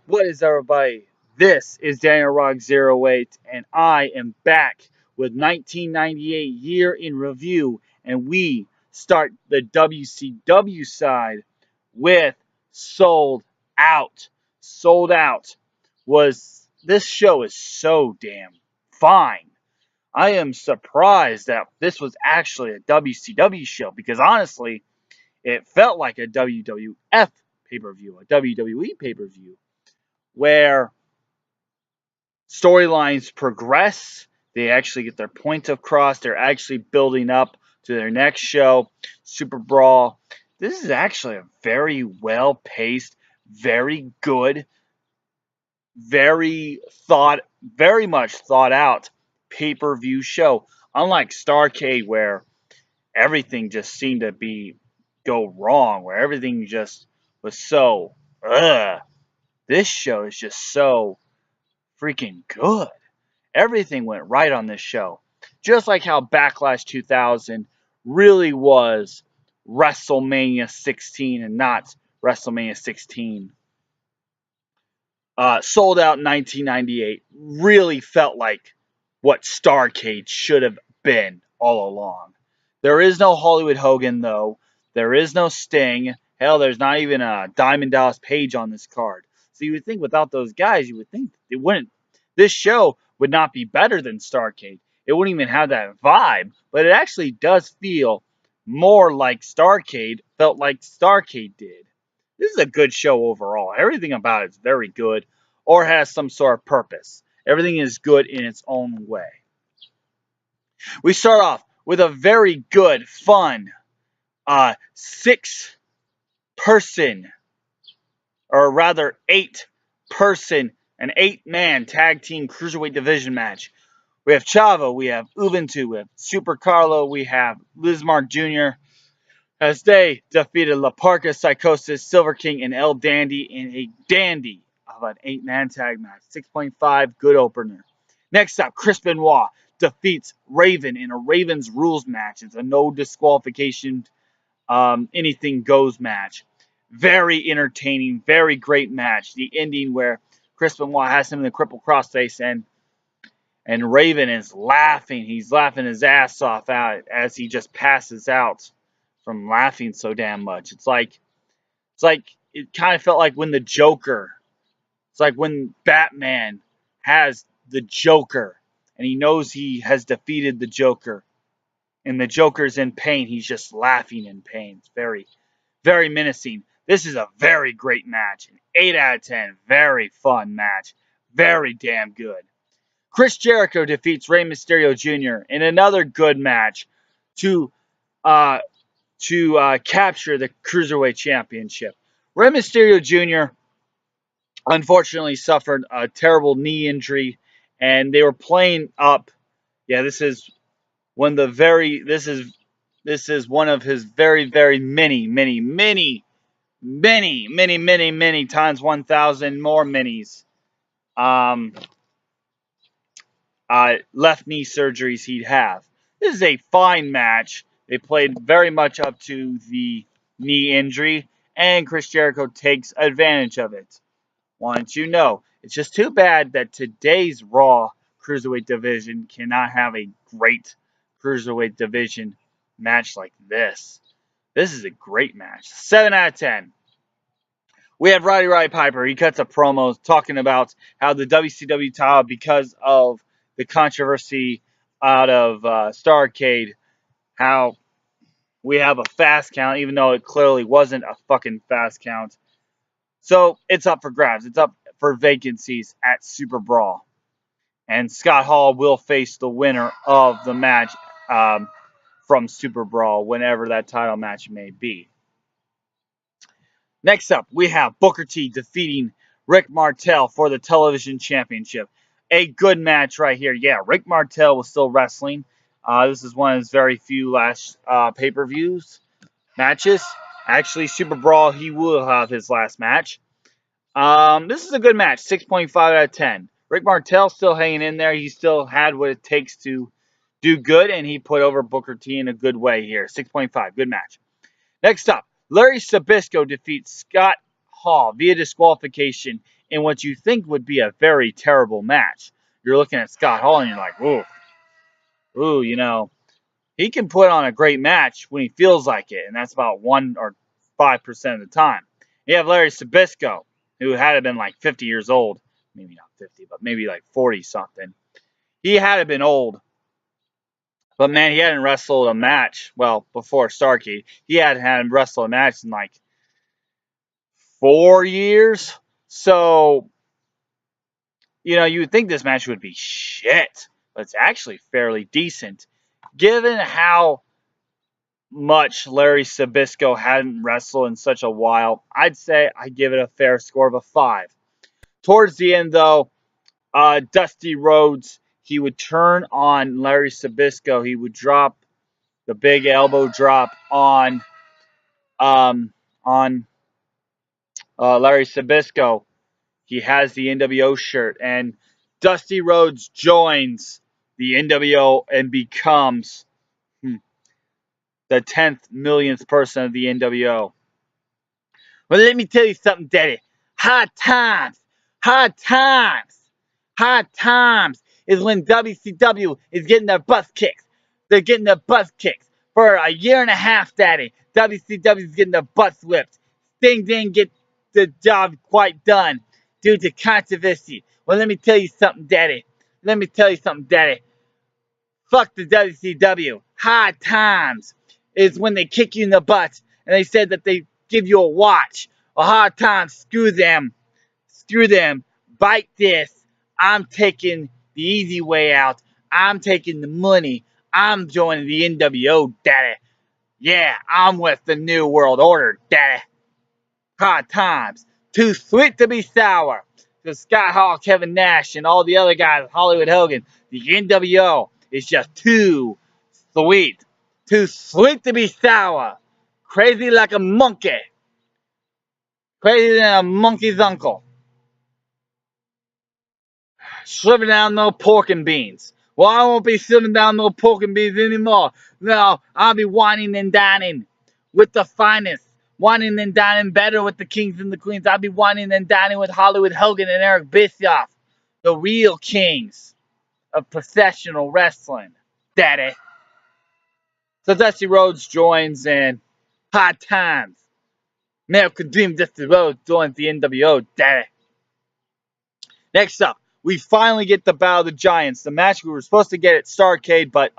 What is everybody? This is Daniel Rock 08, and I am back with 1998 year in review, and we start the WCW side with Sold Out. Sold Out was this show is so damn fine. I am surprised that this was actually a WCW show because honestly, it felt like a WWF pay-per-view, a WWE pay-per-view where storylines progress. They actually get their point across. They're actually building up to their next show, Super Brawl. This is actually a very well paced, very good, very much thought out pay per view show. Unlike Starcade, where everything just seemed to be go wrong, where everything just was so, ugh. This show is just so freaking good. Everything went right on this show. Just like how Backlash 2000 really was WrestleMania 16 and not WrestleMania 16. Sold Out in 1998 really felt like what Starcade should have been all along. There is no Hollywood Hogan, though. There is no Sting. Hell, there's not even a Diamond Dallas Page on this card. So you would think without those guys, you would think it wouldn't. This show would not be better than Starcade. It wouldn't even have that vibe, but it actually does feel more like Starcade felt like Starcade did. This is a good show overall. Everything about it is very good or has some sort of purpose. Everything is good in its own way. We start off with a very good, fun, 6-person, or rather 8-person, an 8-man tag team cruiserweight division match. We have Chavo, we have Uventu, we have Super Carlo, we have Lizmark Jr. as they defeated La Parca, Psychosis, Silver King, and El Dandy in a dandy of an 8-man tag match. 6.5, good opener. Next up, Chris Benoit defeats Raven in a Ravens rules match. It's a no disqualification, anything goes match. Very entertaining, very great match. The ending where Chris Benoit has him in the cripple crossface and Raven is laughing. He's laughing his ass off out as he just passes out from laughing so damn much. It's like it kind of felt like when the Joker. It's like when Batman has the Joker and he knows he has defeated the Joker and the Joker's in pain. He's just laughing in pain. It's very, very menacing. This is a very great match. An 8 out of 10. Very fun match. Very damn good. Chris Jericho defeats Rey Mysterio Jr. in another good match to capture the Cruiserweight Championship. Rey Mysterio Jr. unfortunately suffered a terrible knee injury, and they were playing up. Yeah, this is one of the very. This is one of his very, very many times 1,000 more minis. Left knee surgeries he'd have. This is a fine match. They played very much up to the knee injury, and Chris Jericho takes advantage of it. Want you know, it's just too bad that today's Raw Cruiserweight division cannot have a great Cruiserweight division match like this. This is a great match. 7 out of 10. We have Roddy Piper. He cuts a promo talking about how the WCW title, because of the controversy out of Starrcade, how we have a fast count, even though it clearly wasn't a fucking fast count. So it's up for grabs. It's up for vacancies at Super Brawl. And Scott Hall will face the winner of the match from Super Brawl, whenever that title match may be. Next up, we have Booker T defeating Rick Martel for the television championship. A good match right here. Yeah, Rick Martel was still wrestling. This is one of his very few last pay-per-views matches. Actually, Super Brawl, he will have his last match. This is a good match. 6.5 out of 10. Rick Martel still hanging in there. He still had what it takes to do good, and he put over Booker T in a good way here. 6.5. Good match. Next up, Larry Sabisco defeats Scott Hall via disqualification in what you think would be a very terrible match. You're looking at Scott Hall and you're like, ooh, he can put on a great match when he feels like it, and that's about 1 or 5% of the time. You have Larry Sabisco, who had been like 50 years old. Maybe not 50, but maybe like 40 something. He had been old. But man, he hadn't wrestled a match. Well, before Starcade, he hadn't wrestled a match in like 4 years. So, you would think this match would be shit. But it's actually fairly decent. Given how much Larry Sabisco hadn't wrestled in such a while, I'd say I give it a fair score of a 5. Towards the end, though, Dusty Rhodes, he would turn on Larry Sabisco. He would drop the big elbow drop on Larry Sabisco. He has the NWO shirt, and Dusty Rhodes joins the NWO and becomes the 10th millionth person of the NWO. Well, let me tell you something, Daddy. Hard times, hard times, hard times is when WCW is getting their butts kicked. They're getting their butts kicked. For a year and a half, Daddy, WCW is getting their butts whipped. Sting didn't get the job quite done due to controversy. Well, let me tell you something, Daddy. Let me tell you something, Daddy. Fuck the WCW. Hard times is when they kick you in the butt and they said that they give you a watch. A hard time, screw them. Screw them. Bite this. I'm taking the easy way out. I'm taking the money. I'm joining the NWO, Daddy. Yeah, I'm with the New World Order, Daddy. Hard times. Too sweet to be sour. Because Scott Hall, Kevin Nash, and all the other guys, Hollywood Hogan, the NWO is just too sweet. Too sweet to be sour. Crazy like a monkey. Crazy than a monkey's uncle. Slipping down no pork and beans. Well, I won't be slipping down no pork and beans anymore. No, I'll be whining and dining with the finest. Whining and dining better with the kings and the queens. I'll be whining and dining with Hollywood Hogan and Eric Bischoff. The real kings of professional wrestling. Daddy. So Dusty Rhodes joins in Hard Times. American Dream Dusty Rhodes joins the NWO. Daddy. Next up, we finally get the Battle of the Giants. The match we were supposed to get at Starrcade, but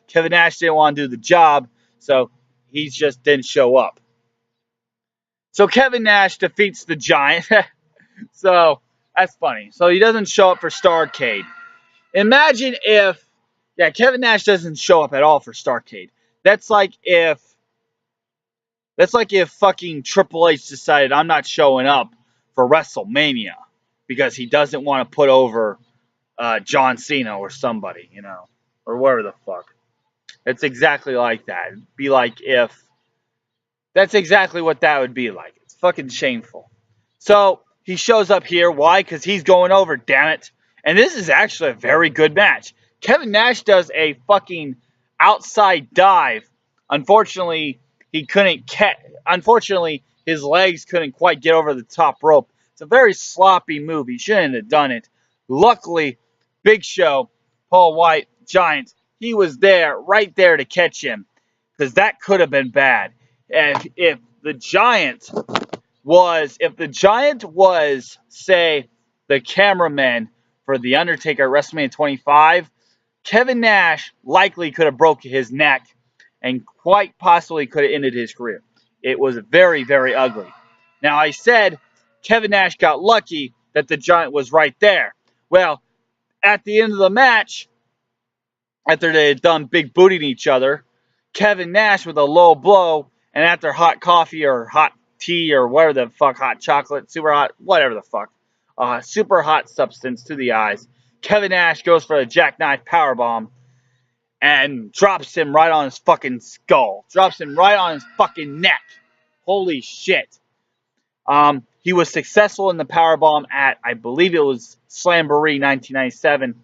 Kevin Nash didn't want to do the job, so he just didn't show up. So Kevin Nash defeats the Giant. So that's funny. So he doesn't show up for Starrcade. Imagine if, Kevin Nash doesn't show up at all for Starrcade. That's like if fucking Triple H decided I'm not showing up for WrestleMania because he doesn't want to put over John Cena or somebody, or whatever the fuck. It's exactly like that. It'd be like if that's exactly what that would be like. It's fucking shameful. So he shows up here. Why? Because he's going over, damn it. And this is actually a very good match. Kevin Nash does a fucking outside dive. Unfortunately, his legs couldn't quite get over the top rope. It's a very sloppy move. He shouldn't have done it. Luckily, Big Show, Paul White, Giant, he was there, right there to catch him. Because that could have been bad. And if the Giant was, say, the cameraman for The Undertaker at WrestleMania 25, Kevin Nash likely could have broke his neck and quite possibly could have ended his career. It was very, very ugly. Now, I said Kevin Nash got lucky that the Giant was right there. Well, at the end of the match, after they had done big booting each other, Kevin Nash with a low blow, and after hot coffee or hot tea or whatever the fuck, hot chocolate, super hot, whatever the fuck, super hot substance to the eyes, Kevin Nash goes for a jackknife powerbomb and drops him right on his fucking skull. Drops him right on his fucking neck. Holy shit. He was successful in the powerbomb at, I believe it was Slamboree 1997.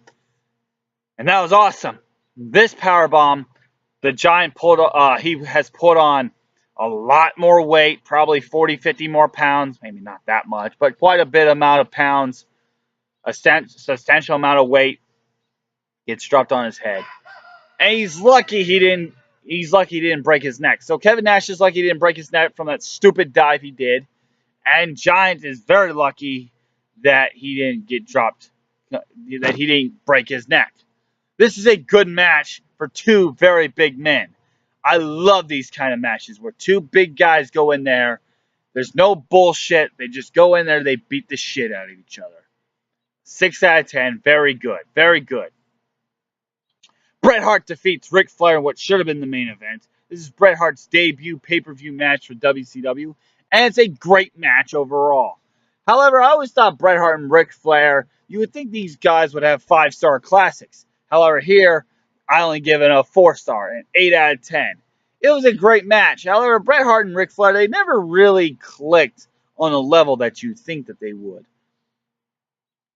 And that was awesome. This powerbomb, the Giant he has put on a lot more weight, probably 40, 50 more pounds, maybe not that much, but quite a bit amount of pounds, a substantial amount of weight gets dropped on his head. And he's lucky he didn't break his neck. So Kevin Nash is lucky he didn't break his neck from that stupid dive he did. And Giant is very lucky that he didn't get dropped, that he didn't break his neck. This is a good match for two very big men. I love these kind of matches where two big guys go in there. There's no bullshit. They just go in there, they beat the shit out of each other. 6 out of 10. Very good. Very good. Bret Hart defeats Ric Flair in what should have been the main event. This is Bret Hart's debut pay-per-view match for WCW, and it's a great match overall. However, I always thought Bret Hart and Ric Flair, you would think these guys would have 5-star classics. However, here, I only give it a 4-star, an 8 out of 10. It was a great match. However, Bret Hart and Ric Flair, they never really clicked on a level that you think that they would.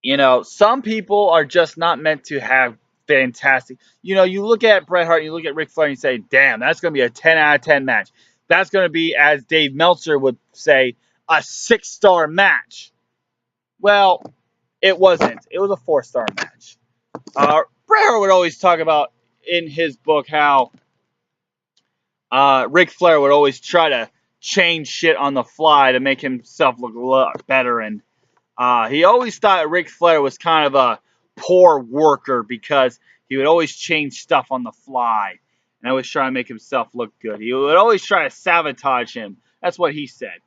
You know, some people are just not meant to have fantastic. You know, you look at Bret Hart, you look at Ric Flair, and you say, damn, that's going to be a 10 out of 10 match. That's going to be, as Dave Meltzer would say, a 6-star match. Well, it wasn't. It was a 4-star match. Bret Hart would always talk about in his book how Ric Flair would always try to change shit on the fly to make himself look a lot better. And he always thought Ric Flair was kind of a poor worker because he would always change stuff on the fly and always try to make himself look good. He would always try to sabotage him. That's what he said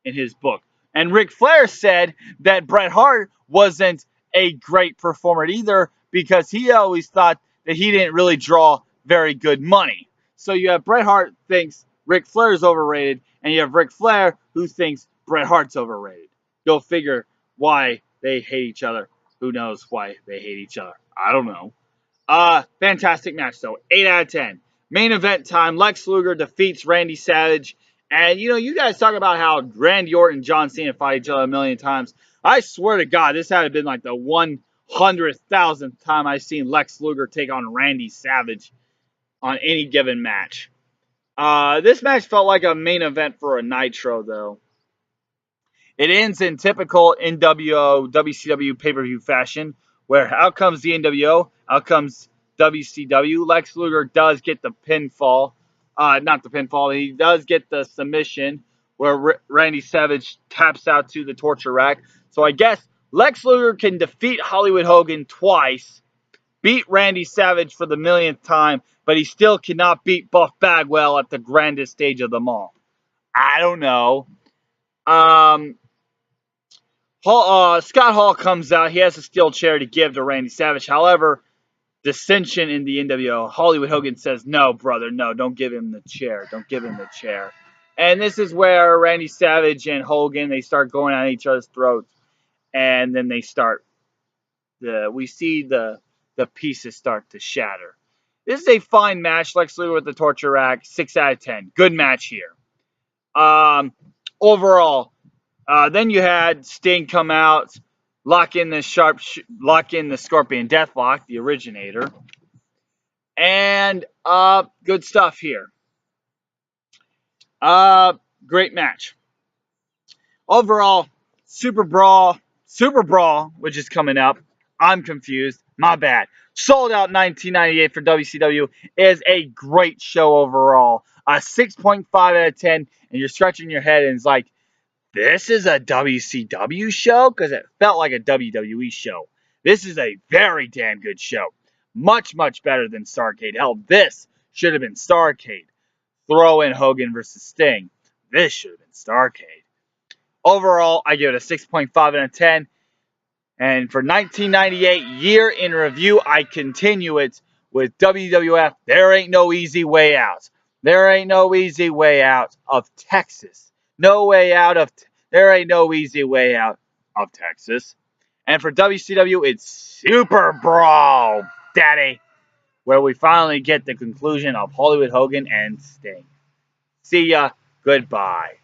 in his book. And Ric Flair said that Bret Hart wasn't a great performer either because he always thought that he didn't really draw very good money. So you have Bret Hart thinks Ric Flair is overrated, and you have Ric Flair who thinks Bret Hart's overrated. Go figure why they hate each other. Who knows why they hate each other? I don't know. Fantastic match, though. 8 out of 10. Main event time. Lex Luger defeats Randy Savage. And, you know, you guys talk about how Randy Orton and John Cena fight each other a million times. I swear to God, this had been like the 100,000th time I've seen Lex Luger take on Randy Savage on any given match. This match felt like a main event for a Nitro, though. It ends in typical NWO, WCW pay-per-view fashion, where out comes the NWO, out comes WCW. Lex Luger does get the pinfall. Not the pinfall, he does get the submission, where Randy Savage taps out to the torture rack. So I guess Lex Luger can defeat Hollywood Hogan twice, beat Randy Savage for the millionth time, but he still cannot beat Buff Bagwell at the grandest stage of them all. I don't know. Scott Hall comes out. He has a steel chair to give to Randy Savage. However, dissension in the NWO. Hollywood Hogan says, no, brother, no, don't give him the chair. Don't give him the chair. And this is where Randy Savage and Hogan, they start going at each other's throats. And then they start, we see the pieces start to shatter. This is a fine match. Lex Luger with the torture rack. 6 out of 10. Good match here. Overall, then you had Sting come out, lock in the Scorpion Deathlock, the originator, and good stuff here. Great match. Overall, Super Brawl, which is coming up. I'm confused. My bad. Sold Out 1998 for WCW is a great show overall. A 6.5 out of 10, and you're scratching your head and it's like, this is a WCW show? Because it felt like a WWE show. This is a very damn good show. Much, much better than Starrcade. Hell, this should have been Starrcade. Throw in Hogan versus Sting. This should have been Starrcade. Overall, I give it a 6.5 out of 10. And for 1998 year in review, I continue it with WWF. There ain't no easy way out. There ain't no easy way out of Texas. No way out of... There ain't no easy way out of Texas. And for WCW, it's Super Brawl, daddy, where we finally get the conclusion of Hollywood Hogan and Sting. See ya. Goodbye.